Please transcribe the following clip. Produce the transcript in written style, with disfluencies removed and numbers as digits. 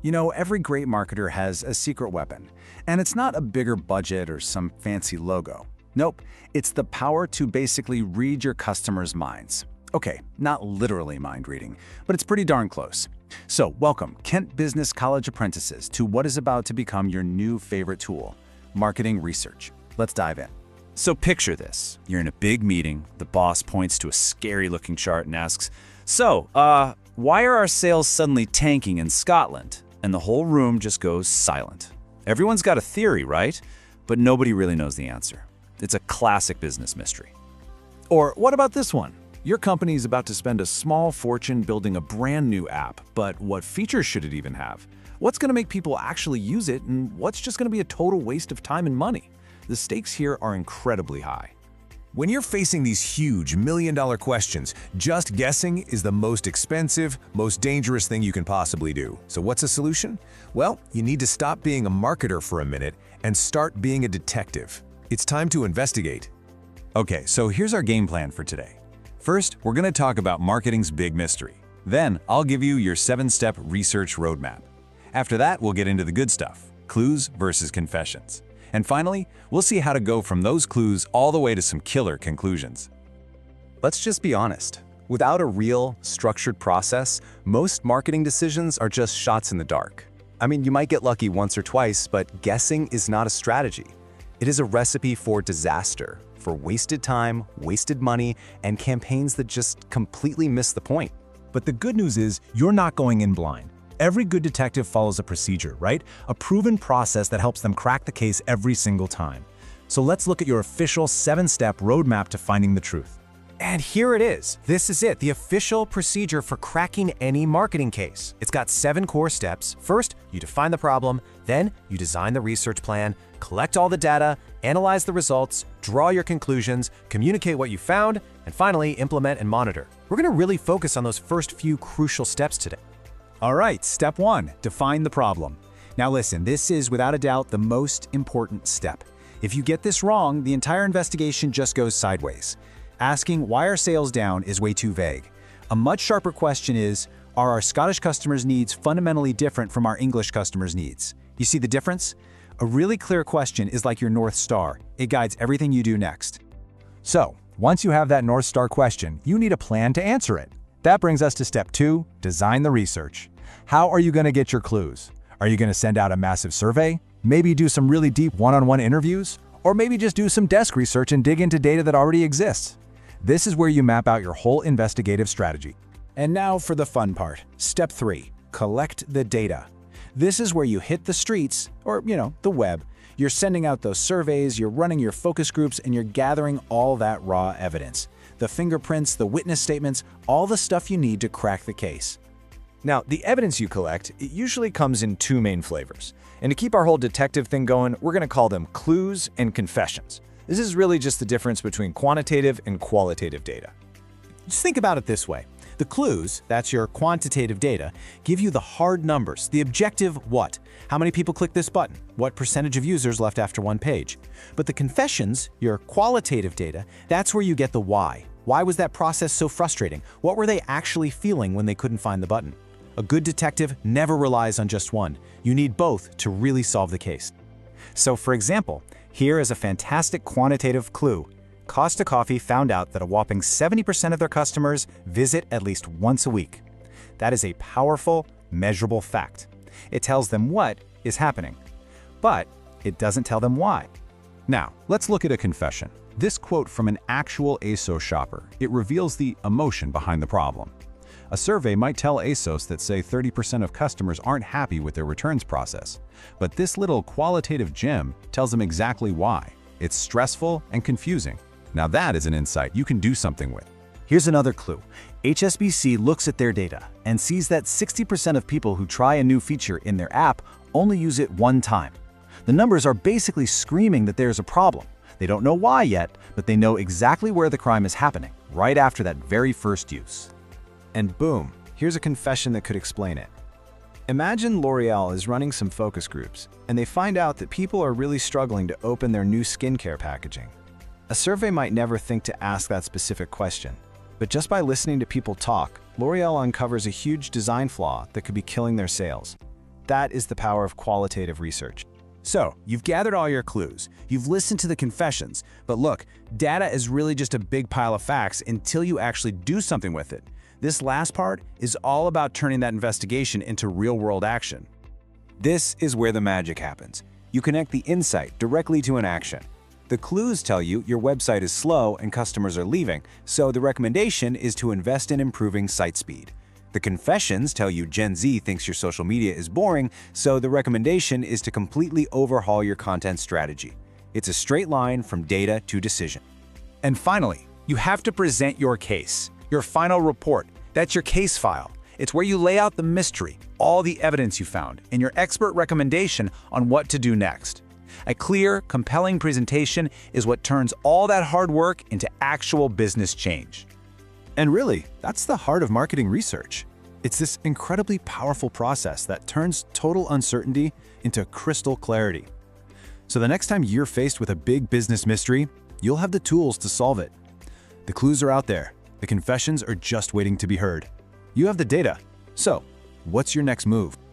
You know, every great marketer has a secret weapon, and it's not a bigger budget or some fancy logo. Nope, it's the power to basically read your customers' minds. Okay, not literally mind reading, but it's pretty darn close. So, welcome, Kent Business College apprentices, to what is about to become your new favorite tool, marketing research. Let's dive in. So picture this. You're in a big meeting, the boss points to a scary-looking chart and asks, why are our sales suddenly tanking in Scotland? And the whole room just goes silent. Everyone's got a theory, right? But nobody really knows the answer. It's a classic business mystery. Or what about this one? Your company is about to spend a small fortune building a brand new app, but what features should it even have? What's going to make people actually use it, and what's just going to be a total waste of time and money? The stakes here are incredibly high. When you're facing these huge million-dollar questions, just guessing is the most expensive, most dangerous thing you can possibly do. So what's the solution? Well, you need to stop being a marketer for a minute and start being a detective. It's time to investigate. Okay, so here's our game plan for today. First, we're going to talk about marketing's big mystery. Then, I'll give you your 7-step research roadmap. After that, we'll get into the good stuff, clues versus confessions. And finally, we'll see how to go from those clues all the way to some killer conclusions. Let's just be honest. Without a real, structured process, most marketing decisions are just shots in the dark. I mean, you might get lucky once or twice, but guessing is not a strategy. It is a recipe for disaster, for wasted time, wasted money, and campaigns that just completely miss the point. But the good news is you're not going in blind. Every good detective follows a procedure, right? A proven process that helps them crack the case every single time. So let's look at your official 7-step roadmap to finding the truth. And here it is. This is it, the official procedure for cracking any marketing case. It's got 7 core steps. First, you define the problem. Then, you design the research plan, collect all the data, analyze the results, draw your conclusions, communicate what you found, and finally, implement and monitor. We're going to really focus on those first few crucial steps today. All right, step 1, define the problem. Now listen, this is without a doubt the most important step. If you get this wrong, the entire investigation just goes sideways. Asking why are sales down is way too vague. A much sharper question is, are our Scottish customers' needs fundamentally different from our English customers' needs? You see the difference? A really clear question is like your North Star. It guides everything you do next. So, once you have that North Star question, you need a plan to answer it. That brings us to step 2, design the research. How are you going to get your clues? Are you going to send out a massive survey? Maybe do some really deep one-on-one interviews? Or maybe just do some desk research and dig into data that already exists? This is where you map out your whole investigative strategy. And now for the fun part. Step 3, collect the data. This is where you hit the streets, or, the web. You're sending out those surveys, you're running your focus groups, and you're gathering all that raw evidence. The fingerprints, the witness statements, all the stuff you need to crack the case. Now, the evidence you collect, it usually comes in 2 main flavors. And to keep our whole detective thing going, we're going to call them clues and confessions. This is really just the difference between quantitative and qualitative data. Just think about it this way. The clues, that's your quantitative data, give you the hard numbers, the objective what? How many people click this button? What percentage of users left after one page? But the confessions, your qualitative data, that's where you get the why. Why was that process so frustrating? What were they actually feeling when they couldn't find the button? A good detective never relies on just one. You need both to really solve the case. So for example, here is a fantastic quantitative clue. Costa Coffee found out that a whopping 70% of their customers visit at least once a week. That is a powerful, measurable fact. It tells them what is happening, but it doesn't tell them why. Now, let's look at a confession. This quote from an actual ASOS shopper. It reveals the emotion behind the problem. A survey might tell ASOS that say 30% of customers aren't happy with their returns process. But this little qualitative gem tells them exactly why. It's stressful and confusing. Now that is an insight you can do something with. Here's another clue. HSBC looks at their data and sees that 60% of people who try a new feature in their app only use it one time. The numbers are basically screaming that there's a problem. They don't know why yet, but they know exactly where the crime is happening, right after that very first use. And boom, here's a confession that could explain it. Imagine L'Oreal is running some focus groups, and they find out that people are really struggling to open their new skincare packaging. A survey might never think to ask that specific question, but just by listening to people talk, L'Oreal uncovers a huge design flaw that could be killing their sales. That is the power of qualitative research. So, you've gathered all your clues, you've listened to the confessions, but look, data is really just a big pile of facts until you actually do something with it. This last part is all about turning that investigation into real-world action. This is where the magic happens. You connect the insight directly to an action. The clues tell you your website is slow and customers are leaving, so the recommendation is to invest in improving site speed. The confessions tell you Gen Z thinks your social media is boring, so the recommendation is to completely overhaul your content strategy. It's a straight line from data to decision. And finally, you have to present your case, your final report. That's your case file. It's where you lay out the mystery, all the evidence you found, and your expert recommendation on what to do next. A clear, compelling presentation is what turns all that hard work into actual business change. And really, that's the heart of marketing research. It's this incredibly powerful process that turns total uncertainty into crystal clarity. So the next time you're faced with a big business mystery, you'll have the tools to solve it. The clues are out there. The confessions are just waiting to be heard. You have the data. So, what's your next move?